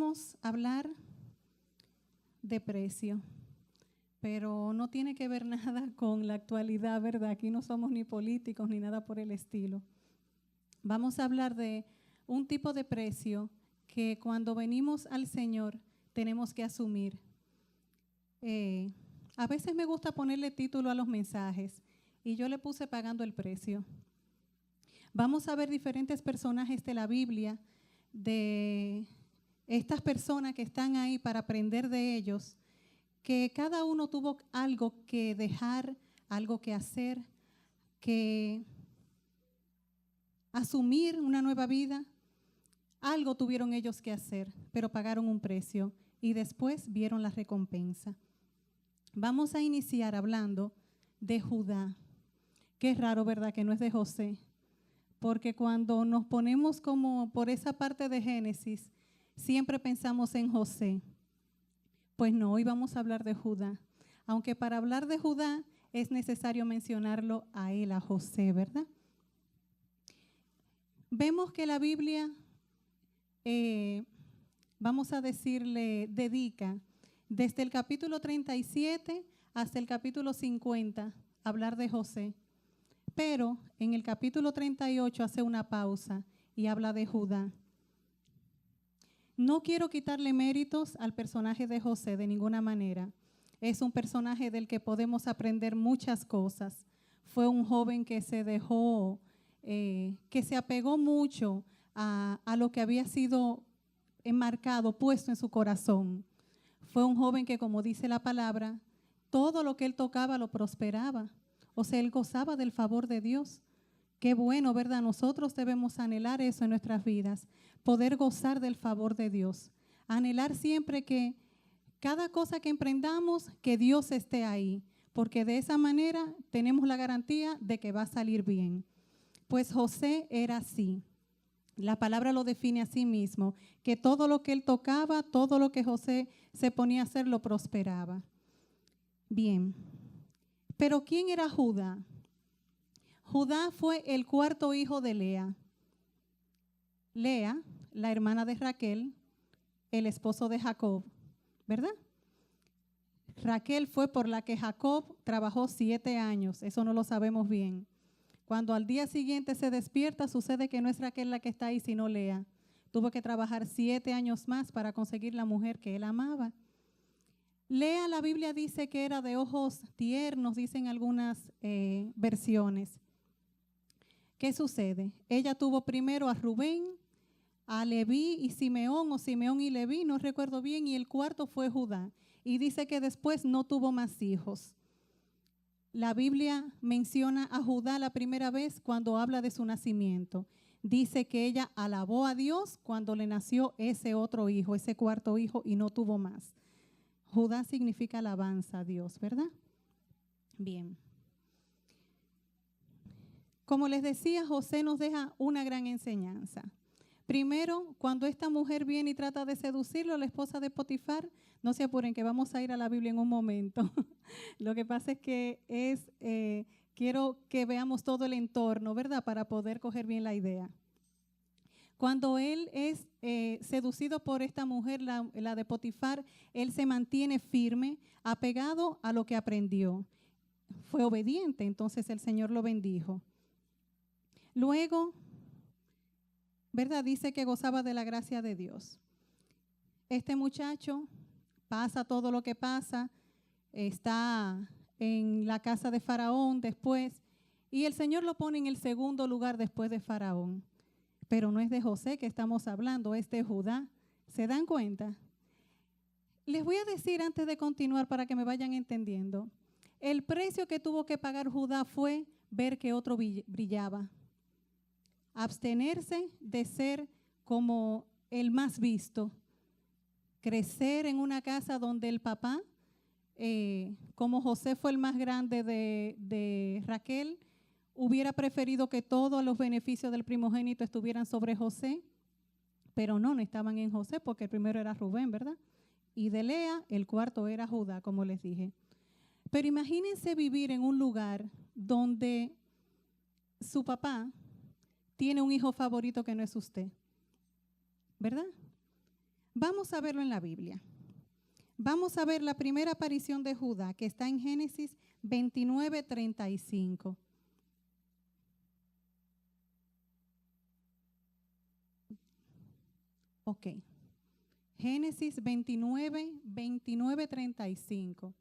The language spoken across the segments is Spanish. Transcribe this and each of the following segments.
vamos a hablar de precio, pero no tiene que ver nada con la actualidad, ¿verdad? Aquí no somos ni políticos ni nada por el estilo. Vamos a hablar de un tipo de precio que cuando venimos al Señor tenemos que asumir. A veces me gusta ponerle título a los mensajes y yo le puse pagando el precio. Vamos a ver diferentes personajes de la Biblia, de estas personas que están ahí para aprender de ellos, que cada uno tuvo algo que dejar, algo que hacer, que asumir una nueva vida. Algo tuvieron ellos que hacer, pero pagaron un precio y después vieron la recompensa. Vamos a iniciar hablando de Judá. Qué raro, ¿verdad?, que no es de José. Porque cuando nos ponemos como por esa parte de Génesis, siempre pensamos en José. Pues no, hoy vamos a hablar de Judá. Aunque para hablar de Judá es necesario mencionarlo a él, a José, ¿verdad? Vemos que la Biblia, vamos a decirle, dedica desde el capítulo 37 hasta el capítulo 50 a hablar de José. Pero en el capítulo 38 hace una pausa y habla de Judá. No quiero quitarle méritos al personaje de José de ninguna manera. Es un personaje del que podemos aprender muchas cosas. Fue un joven que se dejó, que se apegó mucho a lo que había sido enmarcado, puesto en su corazón. Fue un joven que, como dice la palabra, todo lo que él tocaba lo prosperaba. O sea, él gozaba del favor de Dios. Qué bueno, ¿verdad? Nosotros debemos anhelar eso en nuestras vidas, poder gozar del favor de Dios. Anhelar siempre que cada cosa que emprendamos, que Dios esté ahí, porque de esa manera tenemos la garantía de que va a salir bien. Pues José era así. La palabra lo define a sí mismo, que todo lo que él tocaba, todo lo que José se ponía a hacer, lo prosperaba. Bien. Pero ¿quién era Judá? Judá fue el cuarto hijo de Lea. Lea, la hermana de Raquel, el esposo de Jacob, ¿verdad? Raquel fue por la que Jacob trabajó 7 años, eso no lo sabemos bien. Cuando al día siguiente se despierta, sucede que no es Raquel la que está ahí, sino Lea. Tuvo que trabajar 7 años más para conseguir la mujer que él amaba. Lea, la Biblia dice que era de ojos tiernos, dicen algunas versiones. ¿Qué sucede? Ella tuvo primero a Rubén, a Leví y Simeón, o Simeón y Leví, no recuerdo bien, y el cuarto fue Judá. Y dice que después no tuvo más hijos. La Biblia menciona a Judá la primera vez cuando habla de su nacimiento. Dice que ella alabó a Dios cuando le nació ese otro hijo, ese cuarto hijo, y no tuvo más. Judá significa alabanza a Dios, ¿verdad? Bien. Como les decía, José nos deja una gran enseñanza. Primero, cuando esta mujer viene y trata de seducirlo, la esposa de Potifar, no se apuren que vamos a ir a la Biblia en un momento. Lo que pasa es que quiero que veamos todo el entorno, ¿verdad? Para poder coger bien la idea. Cuando él es seducido por esta mujer, la de Potifar, él se mantiene firme, apegado a lo que aprendió. Fue obediente, entonces el Señor lo bendijo. Luego, ¿verdad? Dice que gozaba de la gracia de Dios. Este muchacho pasa todo lo que pasa, está en la casa de Faraón después, y el Señor lo pone en el segundo lugar después de Faraón. Pero no es de José que estamos hablando, es de Judá. ¿Se dan cuenta? Les voy a decir antes de continuar para que me vayan entendiendo. El precio que tuvo que pagar Judá fue ver que otro brillaba. Abstenerse de ser como el más visto. Crecer en una casa donde el papá, como José fue el más grande de Raquel, hubiera preferido que todos los beneficios del primogénito estuvieran sobre José, pero no estaban en José porque el primero era Rubén, ¿verdad? Y de Lea, el cuarto era Judá, como les dije. Pero imagínense vivir en un lugar donde su papá tiene un hijo favorito que no es usted, ¿verdad? Vamos a verlo en la Biblia. Vamos a ver la primera aparición de Judá, que está en Génesis 29:35. Ok. Génesis 29:35.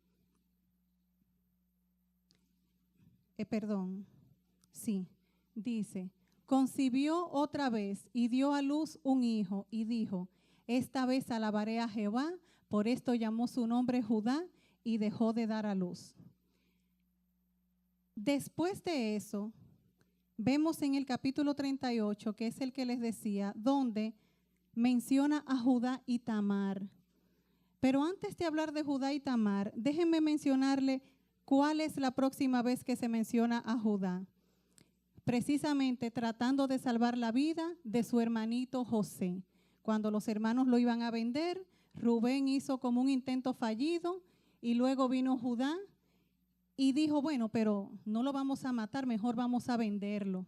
Sí, dice, concibió otra vez y dio a luz un hijo y dijo, esta vez alabaré a Jehová, por esto llamó su nombre Judá y dejó de dar a luz. Después de eso, vemos en el capítulo 38, que es el que les decía, donde menciona a Judá y Tamar. Pero antes de hablar de Judá y Tamar, déjenme mencionarle cuál es la próxima vez que se menciona a Judá. Precisamente tratando de salvar la vida de su hermanito José. Cuando los hermanos lo iban a vender, Rubén hizo como un intento fallido y luego vino Judá y dijo, bueno, pero no lo vamos a matar, mejor vamos a venderlo.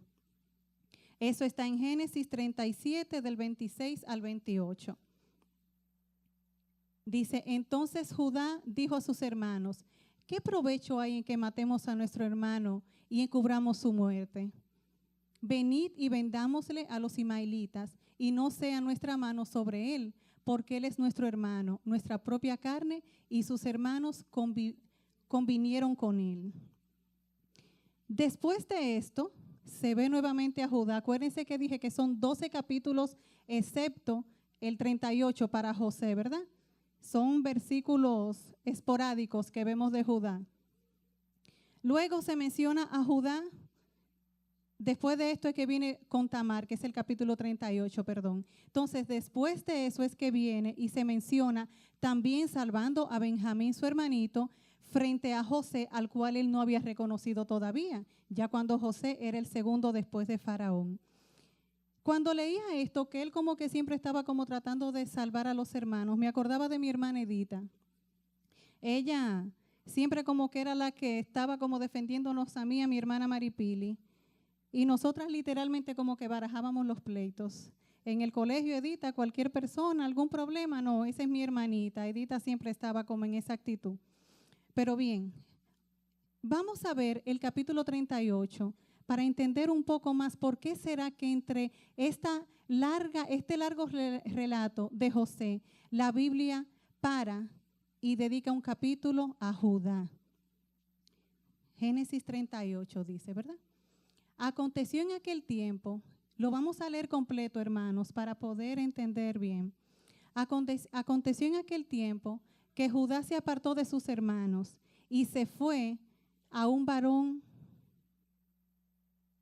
Eso está en Génesis 37, del 26 al 28. Dice, entonces Judá dijo a sus hermanos, ¿qué provecho hay en que matemos a nuestro hermano y encubramos su muerte? Venid y vendámosle a los ismaelitas, y no sea nuestra mano sobre él, porque él es nuestro hermano, nuestra propia carne, y sus hermanos convinieron con él. Después de esto, se ve nuevamente a Judá. Acuérdense que dije que son 12 capítulos, excepto el 38 para José, ¿verdad? Son versículos esporádicos que vemos de Judá. Luego se menciona a Judá. Después de esto es que viene con Tamar, que es el capítulo 38, perdón. Entonces, después de eso es que viene y se menciona también salvando a Benjamín, su hermanito, frente a José, al cual él no había reconocido todavía, ya cuando José era el segundo después de Faraón. Cuando leía esto, que él como que siempre estaba como tratando de salvar a los hermanos, me acordaba de mi hermana Edita. Ella siempre como que era la que estaba como defendiéndonos a mí, a mi hermana Maripili. Y nosotras literalmente como que barajábamos los pleitos. En el colegio, Edita, cualquier persona, algún problema, no, esa es mi hermanita. Edita siempre estaba como en esa actitud. Pero bien, vamos a ver el capítulo 38 para entender un poco más por qué será que entre este largo relato de José, la Biblia para y dedica un capítulo a Judá. Génesis 38 dice, ¿verdad? Aconteció en aquel tiempo, lo vamos a leer completo, hermanos, para poder entender bien. Aconteció en aquel tiempo que Judá se apartó de sus hermanos y se fue a un varón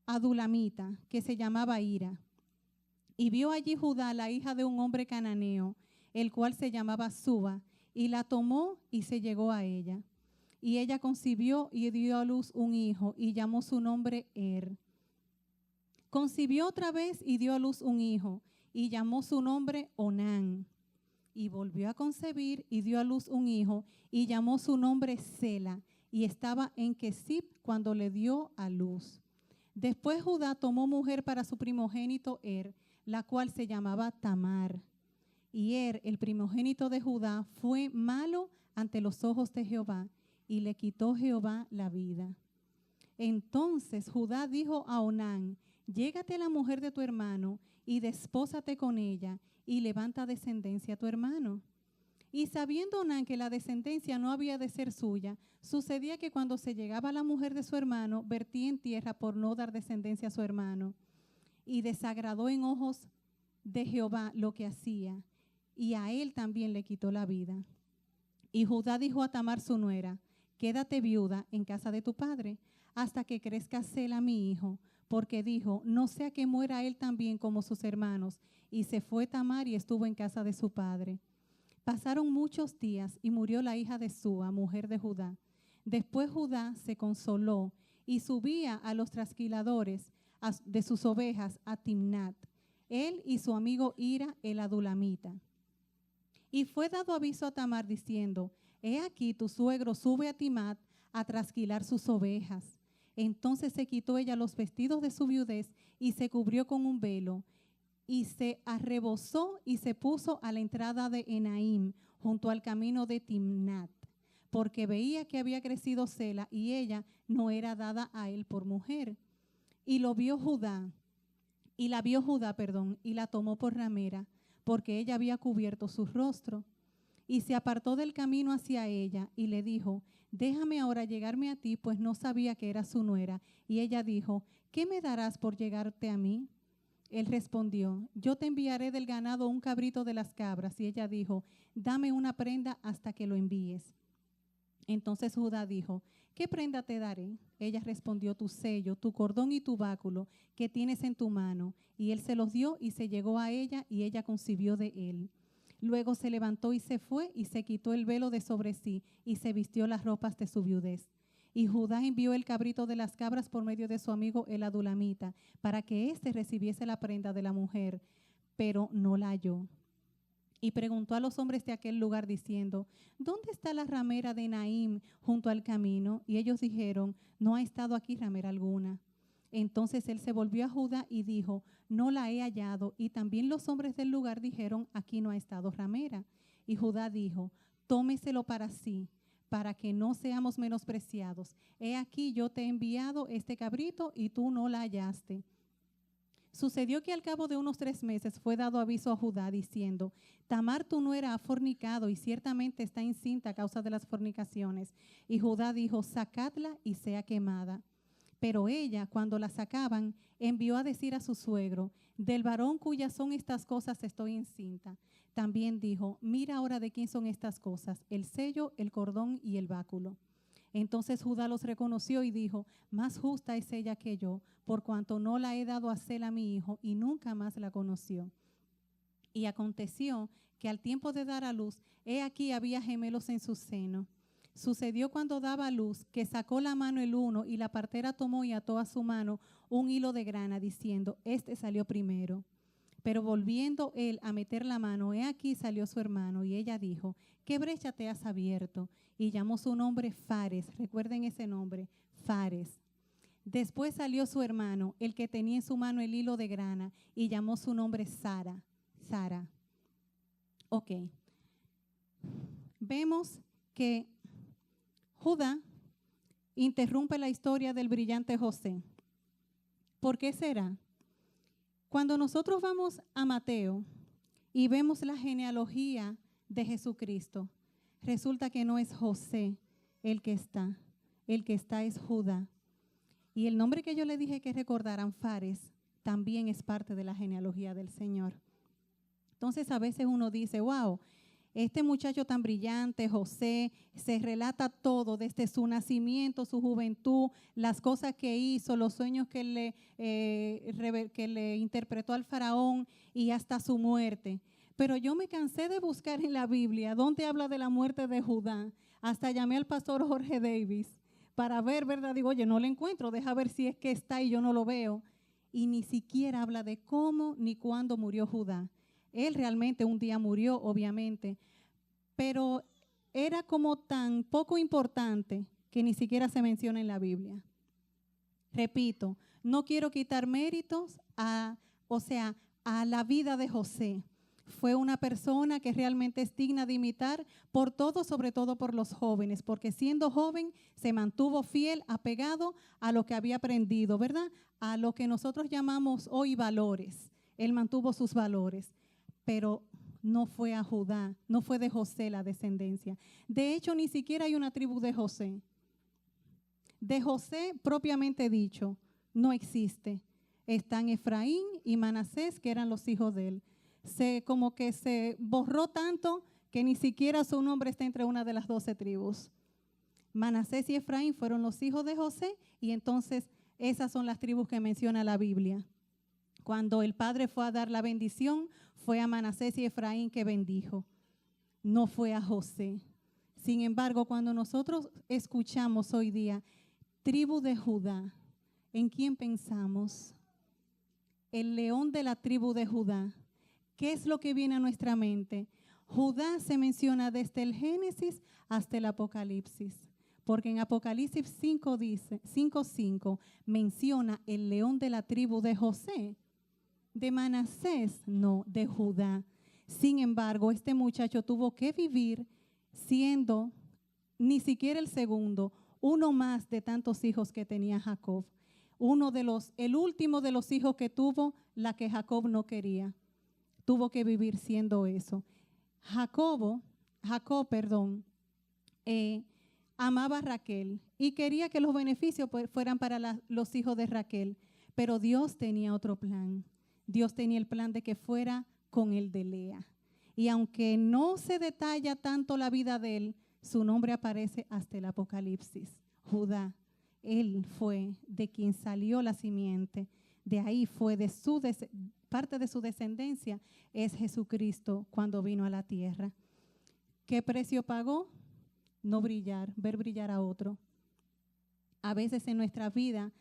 adulamita que se llamaba Ira. Y vio allí Judá la hija de un hombre cananeo, el cual se llamaba Suba, y la tomó y se llegó a ella. Y ella concibió y dio a luz un hijo y llamó su nombre Concibió otra vez y dio a luz un hijo y llamó su nombre Onán. Y volvió a concebir y dio a luz un hijo y llamó su nombre Sela. Y estaba en Quesib cuando le dio a luz. Después Judá tomó mujer para su primogénito la cual se llamaba Tamar. Y el primogénito de Judá, fue malo ante los ojos de Jehová, y le quitó Jehová la vida. Entonces Judá dijo a Onán, llégate a la mujer de tu hermano y despósate con ella y levanta descendencia a tu hermano. Y sabiendo Onán que la descendencia no había de ser suya, sucedía que cuando se llegaba a la mujer de su hermano, vertía en tierra por no dar descendencia a su hermano. Y desagradó en ojos de Jehová lo que hacía, y a él también le quitó la vida. Y Judá dijo a Tamar su nuera, quédate viuda en casa de tu padre, hasta que crezca Sela mi hijo, porque dijo, no sea que muera él también como sus hermanos. Y se fue Tamar y estuvo en casa de su padre. Pasaron muchos días y murió la hija de Súa, mujer de Judá. Después Judá se consoló y subía a los trasquiladores de sus ovejas a Timnat, él y su amigo Ira el adulamita. Y fue dado aviso a Tamar diciendo, he aquí tu suegro sube a Timnat a trasquilar sus ovejas. Entonces se quitó ella los vestidos de su viudez y se cubrió con un velo. y se arrebozó y se puso a la entrada de Enaim, junto al camino de Timnat, porque veía que había crecido Sela y ella no era dada a él por mujer. Y la vio Judá, y la tomó por ramera, porque ella había cubierto su rostro. Y se apartó del camino hacia ella y le dijo: déjame ahora llegarme a ti, pues no sabía que era su nuera. Y ella dijo: ¿qué me darás por llegarte a mí? Él respondió: yo te enviaré del ganado un cabrito de las cabras. Y ella dijo: dame una prenda hasta que lo envíes. Entonces Judá dijo: ¿qué prenda te daré? Ella respondió: tu sello, tu cordón y tu báculo que tienes en tu mano. Y él se los dio y se llegó a ella, y ella concibió de él. Luego se levantó y se fue, y se quitó el velo de sobre sí, y se vistió las ropas de su viudez. Y Judá envió el cabrito de las cabras por medio de su amigo el adulamita, para que éste recibiese la prenda de la mujer, pero no la halló. Y preguntó a los hombres de aquel lugar diciendo: ¿dónde está la ramera de Naim junto al camino? Y ellos dijeron: no ha estado aquí ramera alguna. Entonces él se volvió a Judá y dijo: no la he hallado. Y también los hombres del lugar dijeron: aquí no ha estado ramera. Y Judá dijo: tómeselo para sí, para que no seamos menospreciados. He aquí, yo te he enviado este cabrito y tú no la hallaste. Sucedió que al cabo de unos 3 meses fue dado aviso a Judá diciendo: Tamar tu nuera ha fornicado y ciertamente está encinta a causa de las fornicaciones. Y Judá dijo: sacadla y sea quemada. Pero ella, cuando la sacaban, envió a decir a su suegro: del varón cuyas son estas cosas estoy encinta. También dijo: mira ahora de quién son estas cosas, el sello, el cordón y el báculo. Entonces Judá los reconoció y dijo: más justa es ella que yo, por cuanto no la he dado a Sela a mi hijo, y nunca más la conoció. Y aconteció que al tiempo de dar a luz, he aquí había gemelos en su seno. Sucedió cuando daba a luz que sacó la mano el uno, y la partera tomó y ató a su mano un hilo de grana, diciendo: este salió primero. Pero volviendo él a meter la mano, he aquí salió su hermano, y ella dijo: ¿qué brecha te has abierto? Y llamó su nombre Fares. Recuerden ese nombre, Fares. Después salió su hermano, el que tenía en su mano el hilo de grana, y llamó su nombre Sara. Ok. Vemos que Judá interrumpe la historia del brillante José. ¿Por qué será? Cuando nosotros vamos a Mateo y vemos la genealogía de Jesucristo, resulta que no es José el que está es Judá. Y el nombre que yo le dije que recordaran, Fares, también es parte de la genealogía del Señor. Entonces a veces uno dice: wow, este muchacho tan brillante, José, se relata todo desde su nacimiento, su juventud, las cosas que hizo, los sueños que le interpretó al faraón y hasta su muerte. Pero yo me cansé de buscar en la Biblia dónde habla de la muerte de Judá. Hasta llamé al pastor Jorge Davis para ver, ¿verdad? Digo: oye, no lo encuentro, deja ver si es que está y yo no lo veo. Y ni siquiera habla de cómo ni cuándo murió Judá. Él realmente un día murió, obviamente, pero era como tan poco importante que ni siquiera se menciona en la Biblia. Repito, no quiero quitar méritos a la vida de José. Fue una persona que realmente es digna de imitar por todo, sobre todo por los jóvenes, porque siendo joven se mantuvo fiel, apegado a lo que había aprendido, ¿verdad? A lo que nosotros llamamos hoy valores. Él mantuvo sus valores, pero no fue a Judá, no fue de José la descendencia. De hecho, ni siquiera hay una tribu de José. De José, propiamente dicho, no existe. Están Efraín y Manasés, que eran los hijos de él. Como que se borró tanto que ni siquiera su nombre está entre una de las 12 tribus. Manasés y Efraín fueron los hijos de José, y entonces esas son las tribus que menciona la Biblia. Cuando el padre fue a dar la bendición, fue a Manasés y Efraín que bendijo, no fue a José. Sin embargo, cuando nosotros escuchamos hoy día tribu de Judá, ¿en quién pensamos? El león de la tribu de Judá. ¿Qué es lo que viene a nuestra mente? Judá se menciona desde el Génesis hasta el Apocalipsis, porque en Apocalipsis 5:5 menciona el león de la tribu de José. De Manasés, no, de Judá. Sin embargo, este muchacho tuvo que vivir siendo ni siquiera el segundo, uno más de tantos hijos que tenía Jacob. El último de los hijos que tuvo, la que Jacob no quería. Tuvo que vivir siendo eso. Jacob, amaba a Raquel y quería que los beneficios fueran para los hijos de Raquel, pero Dios tenía otro plan. Dios tenía el plan de que fuera con el de Lea. Y aunque no se detalla tanto la vida de él, su nombre aparece hasta el Apocalipsis. Judá, él fue de quien salió la simiente. De ahí fue parte de su descendencia es Jesucristo cuando vino a la tierra. ¿Qué precio pagó? No brillar, ver brillar a otro. A veces en nuestra vida,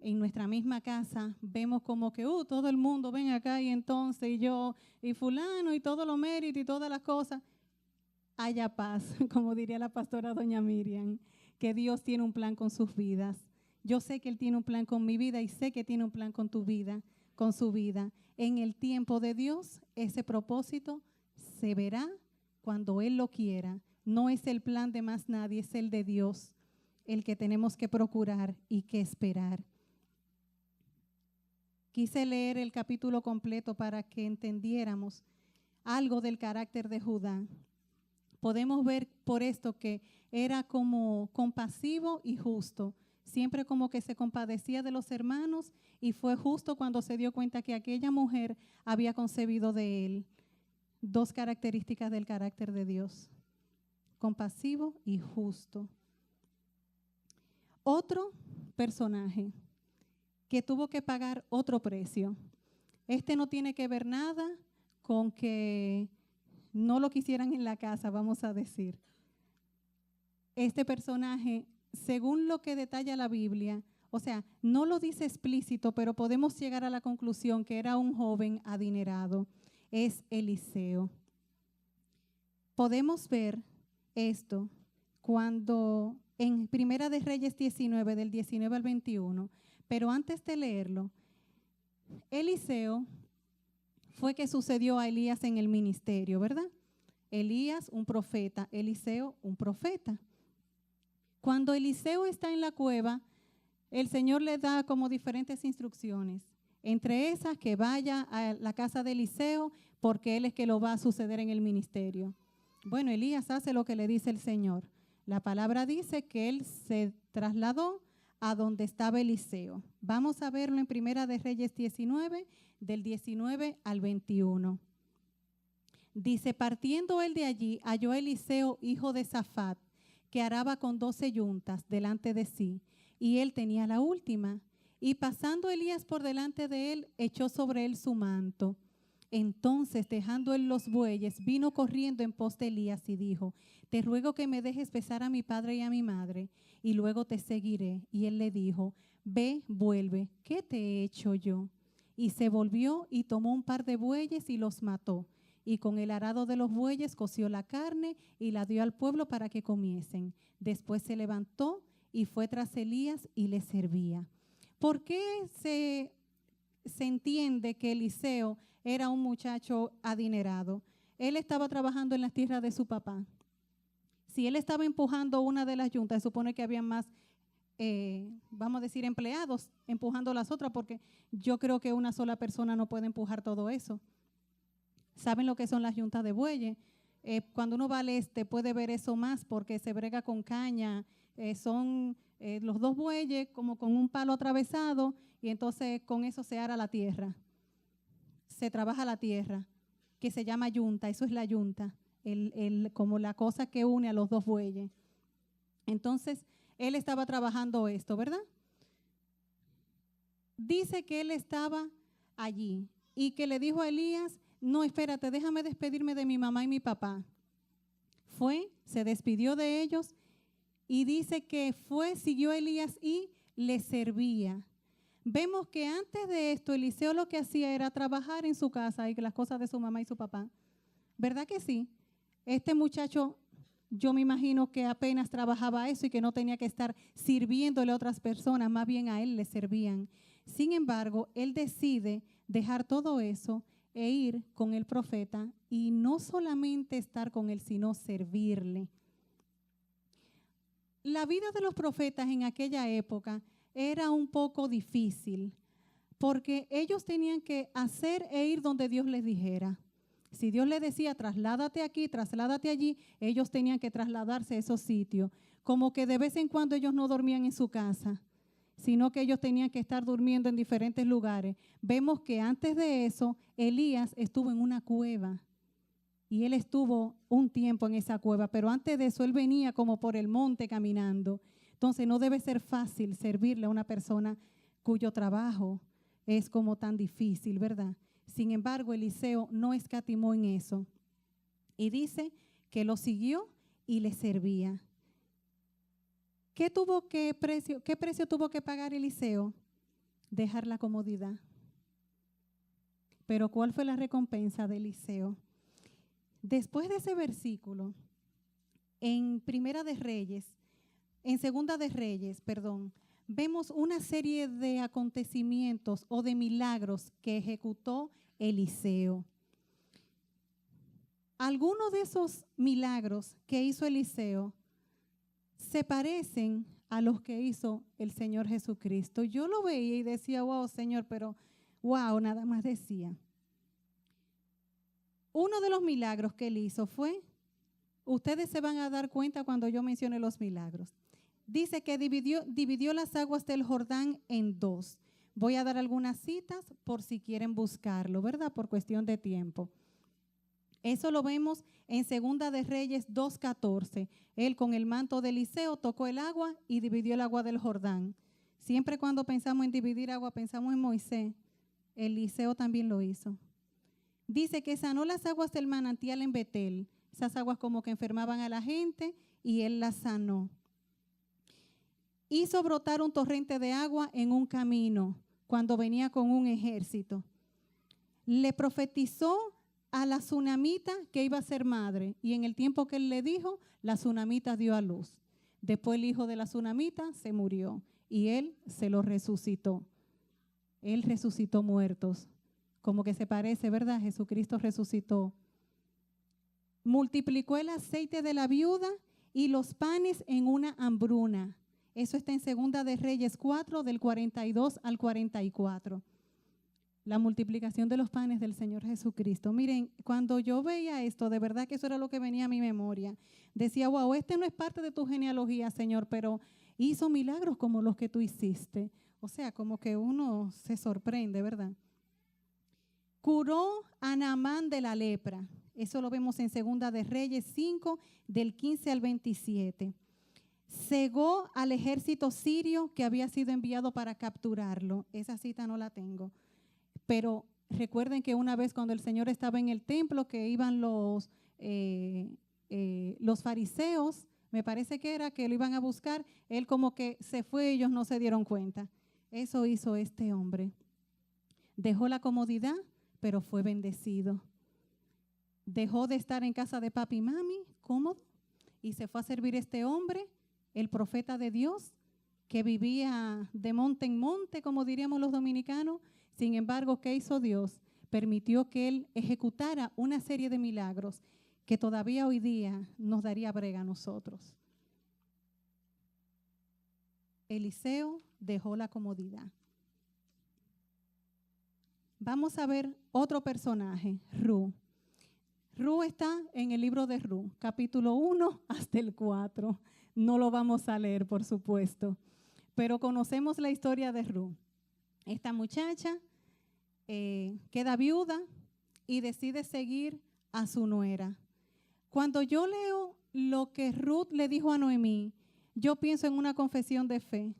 en nuestra misma casa, vemos como que todo el mundo ven acá y entonces y yo y fulano y todo lo mérito y todas las cosas. Haya paz, como diría la pastora doña Miriam, que Dios tiene un plan con sus vidas. Yo sé que Él tiene un plan con mi vida y sé que tiene un plan con tu vida, con su vida. En el tiempo de Dios, ese propósito se verá cuando Él lo quiera. No es el plan de más nadie, es el de Dios, el que tenemos que procurar y que esperar. Quise leer el capítulo completo para que entendiéramos algo del carácter de Judá. Podemos ver por esto que era como compasivo y justo. Siempre como que se compadecía de los hermanos y fue justo cuando se dio cuenta que aquella mujer había concebido de él. Dos características del carácter de Dios: compasivo y justo. Otro personaje que tuvo que pagar otro precio. Este no tiene que ver nada con que no lo quisieran en la casa, vamos a decir. Este personaje, según lo que detalla la Biblia, o sea, no lo dice explícito, pero podemos llegar a la conclusión que era un joven adinerado. Es Eliseo. Podemos ver esto cuando en Primera de Reyes 19, del 19 al 21, pero antes de leerlo, Eliseo fue que sucedió a Elías en el ministerio, ¿verdad? Elías, un profeta, Eliseo, un profeta. Cuando Eliseo está en la cueva, el Señor le da como diferentes instrucciones. Entre esas, que vaya a la casa de Eliseo porque él es que lo va a suceder en el ministerio. Bueno, Elías hace lo que le dice el Señor. La palabra dice que él se trasladó a donde estaba Eliseo. Vamos a verlo en Primera de Reyes 19, del 19 al 21. Dice: partiendo él de allí, halló a Eliseo, hijo de Safat, que araba con 12 yuntas delante de sí, y él tenía la última. Y pasando Elías por delante de él, echó sobre él su manto. Entonces, dejando él los bueyes, vino corriendo en pos de Elías y dijo: te ruego que me dejes besar a mi padre y a mi madre, y luego te seguiré. Y él le dijo: ve, vuelve, ¿qué te he hecho yo? Y se volvió y tomó un par de bueyes y los mató. Y con el arado de los bueyes coció la carne y la dio al pueblo para que comiesen. Después se levantó y fue tras Elías y le servía. ¿Por qué se entiende que Eliseo era un muchacho adinerado? Él estaba trabajando en las tierras de su papá. Si él estaba empujando una de las yuntas, se supone que había más, vamos a decir, empleados empujando las otras, porque yo creo que una sola persona no puede empujar todo eso. ¿Saben lo que son las yuntas de bueyes? Cuando uno va al este puede ver eso más porque se brega con caña. Son los dos bueyes como con un palo atravesado y entonces con eso se ara la tierra. Se trabaja la tierra, que se llama yunta. Eso es la yunta, como la cosa que une a los dos bueyes. Entonces, él estaba trabajando esto, ¿verdad? Dice que él estaba allí y que le dijo a Elías: no, espérate, déjame despedirme de mi mamá y mi papá. Fue, se despidió de ellos y dice que siguió a Elías y le servía. Vemos que antes de esto, Eliseo lo que hacía era trabajar en su casa y las cosas de su mamá y su papá. ¿Verdad que sí? Este muchacho, yo me imagino que apenas trabajaba eso y que no tenía que estar sirviéndole a otras personas, más bien a él le servían. Sin embargo, él decide dejar todo eso e ir con el profeta y no solamente estar con él, sino servirle. La vida de los profetas en aquella época era un poco difícil porque ellos tenían que hacer e ir donde Dios les dijera. Si Dios les decía, trasládate aquí, trasládate allí, ellos tenían que trasladarse a esos sitios. Como que de vez en cuando ellos no dormían en su casa, sino que ellos tenían que estar durmiendo en diferentes lugares. Vemos que antes de eso, Elías estuvo en una cueva y él estuvo un tiempo en esa cueva, pero antes de eso él venía como por el monte caminando. Entonces no debe ser fácil servirle a una persona cuyo trabajo es como tan difícil, ¿verdad? Sin embargo, Eliseo no escatimó en eso y dice que lo siguió y le servía. ¿Qué precio tuvo que pagar Eliseo? Dejar la comodidad. Pero ¿cuál fue la recompensa de Eliseo? Después de ese versículo, en Segunda de Reyes, vemos una serie de acontecimientos o de milagros que ejecutó Eliseo. Algunos de esos milagros que hizo Eliseo se parecen a los que hizo el Señor Jesucristo. Yo lo veía y decía, wow, Señor, pero wow, nada más decía. Uno de los milagros que él hizo fue, ustedes se van a dar cuenta cuando yo mencione los milagros. Dice que dividió las aguas del Jordán en dos. Voy a dar algunas citas por si quieren buscarlo, ¿verdad? Por cuestión de tiempo. Eso lo vemos en Segunda de Reyes 2:14. Él con el manto de Eliseo tocó el agua y dividió el agua del Jordán. Siempre cuando pensamos en dividir agua, pensamos en Moisés. Eliseo también lo hizo. Dice que sanó las aguas del manantial en Betel. Esas aguas como que enfermaban a la gente y él las sanó. Hizo brotar un torrente de agua en un camino cuando venía con un ejército. Le profetizó a la tsunamita que iba a ser madre y en el tiempo que él le dijo, la tsunamita dio a luz. Después el hijo de la tsunamita se murió y él se lo resucitó. Él resucitó muertos. Como que se parece, ¿verdad? Jesucristo resucitó. Multiplicó el aceite de la viuda y los panes en una hambruna. Eso está en Segunda de Reyes 4, del 42 al 44. La multiplicación de los panes del Señor Jesucristo. Miren, cuando yo veía esto, de verdad que eso era lo que venía a mi memoria. Decía, wow, este no es parte de tu genealogía, Señor, pero hizo milagros como los que tú hiciste. O sea, como que uno se sorprende, ¿verdad? Curó a Naamán de la lepra. Eso lo vemos en Segunda de Reyes 5, del 15 al 27. Cegó al ejército sirio que había sido enviado para capturarlo. Esa cita no la tengo. Pero recuerden que una vez cuando el Señor estaba en el templo, que iban los fariseos, me parece que era que lo iban a buscar, él como que se fue, ellos no se dieron cuenta. Eso hizo este hombre. Dejó la comodidad, pero fue bendecido. Dejó de estar en casa de papi y mami, cómodo, y se fue a servir a este hombre, el profeta de Dios, que vivía de monte en monte, como diríamos los dominicanos. Sin embargo, ¿qué hizo Dios? Permitió que él ejecutara una serie de milagros que todavía hoy día nos daría brega a nosotros. Eliseo dejó la comodidad. Vamos a ver otro personaje, Ru. Ru está en el libro de Ru, capítulo 1 hasta el 4. No lo vamos a leer, por supuesto, pero conocemos la historia de Ru. Esta muchacha queda viuda y decide seguir a su nuera. Cuando yo leo lo que Ruth le dijo a Noemí, yo pienso en una confesión de fe,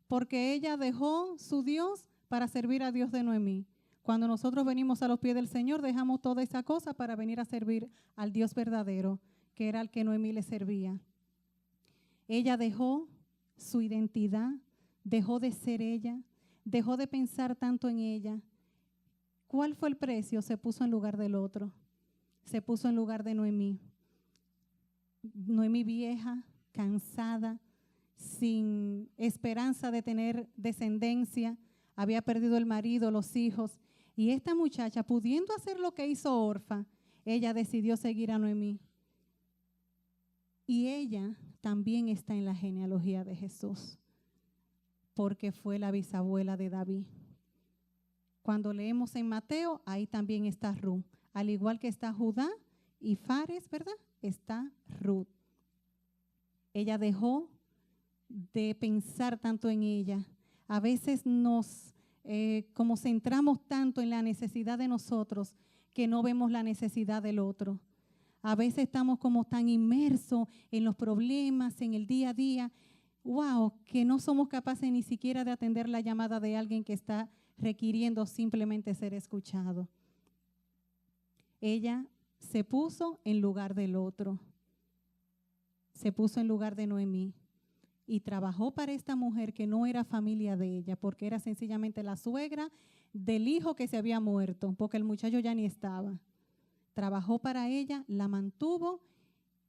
porque ella dejó su Dios para servir a Dios de Noemí. Cuando nosotros venimos a los pies del Señor, dejamos toda esa cosa para venir a servir al Dios verdadero, que era el que Noemí le servía. Ella dejó su identidad, dejó de ser ella, dejó de pensar tanto en ella. ¿Cuál fue el precio? Se puso en lugar del otro. Se puso en lugar de Noemí. Noemí vieja, cansada, sin esperanza de tener descendencia. había perdido el marido, los hijos. Y esta muchacha, pudiendo hacer lo que hizo Orfa, ella decidió seguir a Noemí. Y ella también está en la genealogía de Jesús, porque fue la bisabuela de David. Cuando leemos en Mateo, ahí también está Ruth. Al igual que está Judá y Fares, ¿verdad? Está Ruth. Ella dejó de pensar tanto en ella. A veces como centramos tanto en la necesidad de nosotros, que no vemos la necesidad del otro. A veces estamos como tan inmersos en los problemas, en el día a día, que no somos capaces ni siquiera de atender la llamada de alguien que está requiriendo simplemente ser escuchado. Ella se puso en lugar del otro. Se puso en lugar de Noemí y trabajó para esta mujer que no era familia de ella, porque era sencillamente la suegra del hijo que se había muerto, porque el muchacho ya ni estaba. Trabajó para ella, la mantuvo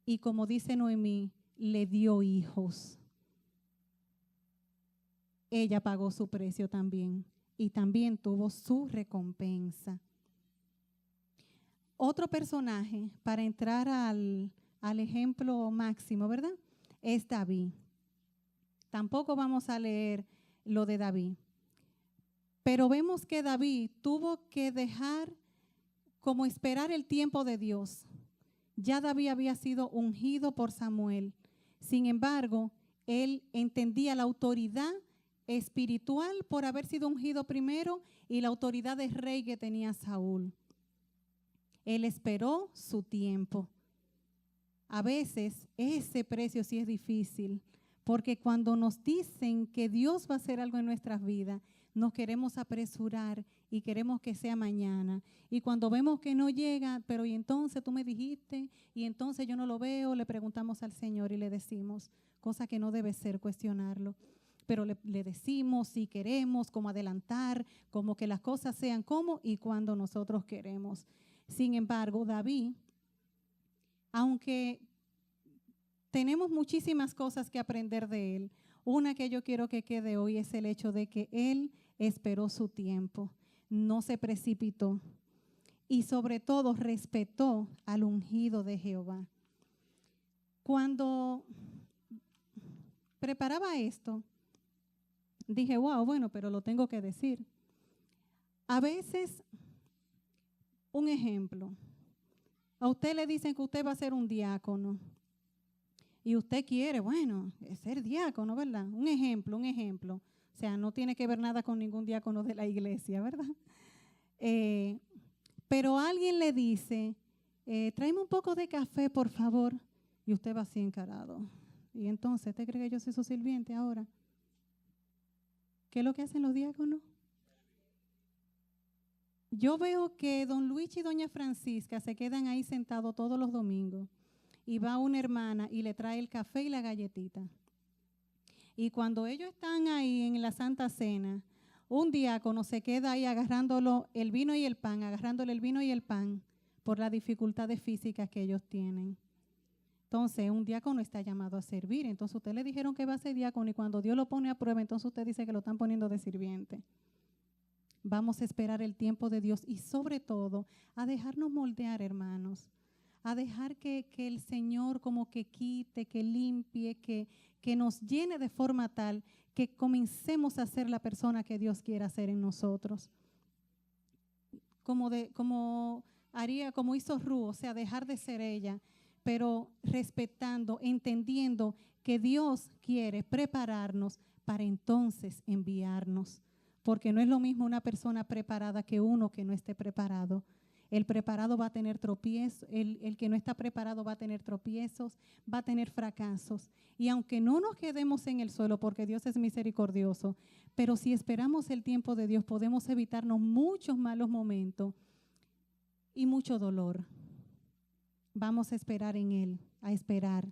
y, como dice Noemí, le dio hijos. Ella pagó su precio también y también tuvo su recompensa. Otro personaje, para entrar al ejemplo máximo, ¿verdad? Es David. Tampoco vamos a leer lo de David. Pero vemos que David tuvo que dejar como esperar el tiempo de Dios. Ya David había sido ungido por Samuel. Sin embargo, él entendía la autoridad espiritual por haber sido ungido primero y la autoridad de rey que tenía Saúl. Él esperó su tiempo. A veces ese precio sí es difícil, porque cuando nos dicen que Dios va a hacer algo en nuestras vidas, nos queremos apresurar y queremos que sea mañana. Y cuando vemos que no llega, pero y entonces tú me dijiste, y entonces yo no lo veo, le preguntamos al Señor y le decimos, cosa que no debe ser cuestionarlo. Pero le decimos si queremos, cómo adelantar, como que las cosas sean como y cuando nosotros queremos. Sin embargo, David, aunque tenemos muchísimas cosas que aprender de él, una que yo quiero que quede hoy es el hecho de que él esperó su tiempo, no se precipitó y sobre todo respetó al ungido de Jehová. Cuando preparaba esto, dije, bueno, pero lo tengo que decir. A veces, un ejemplo, a usted le dicen que usted va a ser un diácono y usted quiere, ser diácono, ¿verdad? Un ejemplo. O sea, no tiene que ver nada con ningún diácono de la iglesia, ¿verdad? Pero alguien le dice, tráeme un poco de café, por favor, y usted va así encarado. Y entonces, ¿usted cree que yo soy su sirviente ahora? ¿Qué es lo que hacen los diáconos? Yo veo que don Luis y doña Francisca se quedan ahí sentados todos los domingos y va una hermana y le trae el café y la galletita. Y cuando ellos están ahí en la Santa Cena, un diácono se queda ahí agarrándole el vino y el pan por las dificultades físicas que ellos tienen. Entonces, un diácono está llamado a servir. Entonces, usted le dijeron que va a ser diácono y cuando Dios lo pone a prueba, entonces usted dice que lo están poniendo de sirviente. Vamos a esperar el tiempo de Dios y sobre todo a dejarnos moldear, hermanos, a dejar que el Señor como que quite, que limpie, que nos llene de forma tal que comencemos a ser la persona que Dios quiera hacer en nosotros. Como hizo Ruth, o sea, dejar de ser ella, pero respetando, entendiendo que Dios quiere prepararnos para entonces enviarnos. Porque no es lo mismo una persona preparada que uno que no esté preparado. El preparado va a tener tropiezos, el que no está preparado va a tener tropiezos, va a tener fracasos. Y aunque no nos quedemos en el suelo, porque Dios es misericordioso, pero si esperamos el tiempo de Dios, podemos evitarnos muchos malos momentos y mucho dolor. Vamos a esperar en Él, a esperar.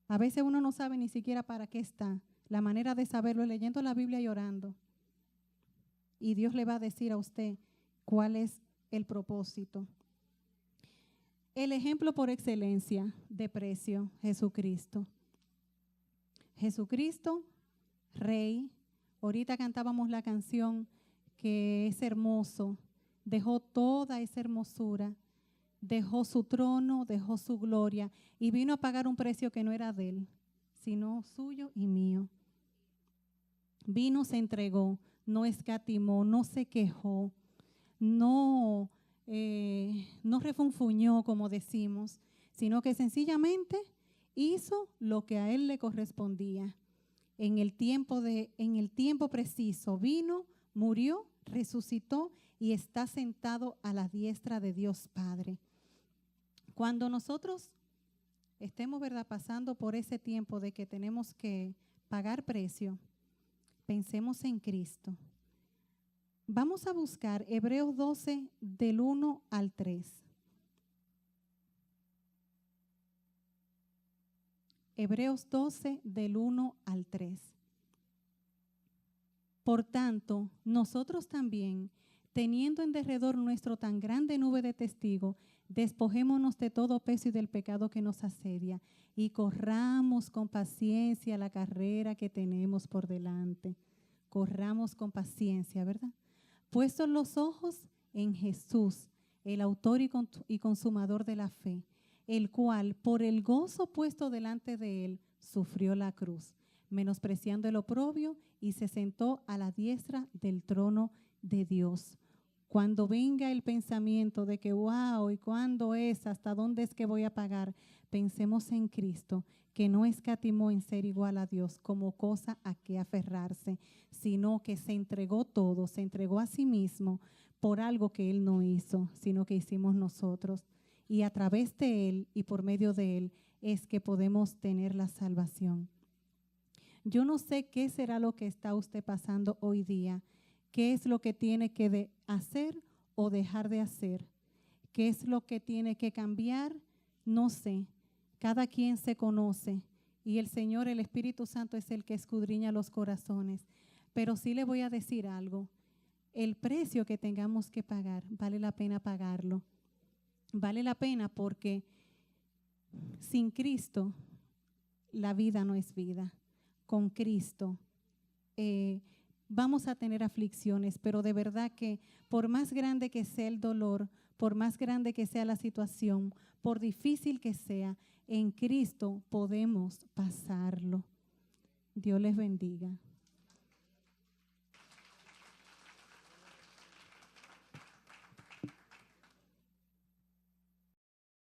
A veces uno no sabe ni siquiera para qué está. La manera de saberlo es leyendo la Biblia y orando. Y Dios le va a decir a usted cuál es el propósito. El ejemplo por excelencia de precio, Jesucristo. Jesucristo, Rey, Ahorita cantábamos la canción que es hermoso. Dejó toda esa hermosura, dejó su trono, dejó su gloria y vino a pagar un precio que no era de él, sino suyo y mío. Vino, se entregó, no escatimó, no se quejó, no refunfuñó, como decimos, sino que sencillamente hizo lo que a él le correspondía. En el tiempo preciso vino, murió, resucitó y está sentado a la diestra de Dios Padre. Cuando nosotros estemos, ¿verdad?, pasando por ese tiempo de que tenemos que pagar precio, pensemos en Cristo. Vamos a buscar Hebreos 12 del 1 al 3. Hebreos 12 del 1 al 3. Por tanto, nosotros también, teniendo en derredor nuestro tan grande nube de testigos, despojémonos de todo peso y del pecado que nos asedia y corramos con paciencia la carrera que tenemos por delante. Corramos con paciencia, ¿verdad? Puestos los ojos en Jesús, el autor y consumador de la fe, el cual, por el gozo puesto delante de él, sufrió la cruz, menospreciando el oprobio, y se sentó a la diestra del trono de Dios. Cuando venga el pensamiento de que, wow, ¿y cuándo es? ¿Hasta dónde es que voy a pagar? Pensemos en Cristo, que no escatimó en ser igual a Dios como cosa a que aferrarse, sino que se entregó todo, se entregó a sí mismo por algo que Él no hizo, sino que hicimos nosotros. Y a través de Él y por medio de Él es que podemos tener la salvación. Yo no sé qué será lo que está usted pasando hoy día, qué es lo que tiene que hacer o dejar de hacer, qué es lo que tiene que cambiar, no sé. Cada quien se conoce y el Señor, el Espíritu Santo, es el que escudriña los corazones. Pero sí le voy a decir algo, el precio que tengamos que pagar, vale la pena pagarlo. Vale la pena porque sin Cristo la vida no es vida. Con Cristo vamos a tener aflicciones, pero de verdad que por más grande que sea el dolor, por más grande que sea la situación, por difícil que sea, en Cristo podemos pasarlo. Dios les bendiga.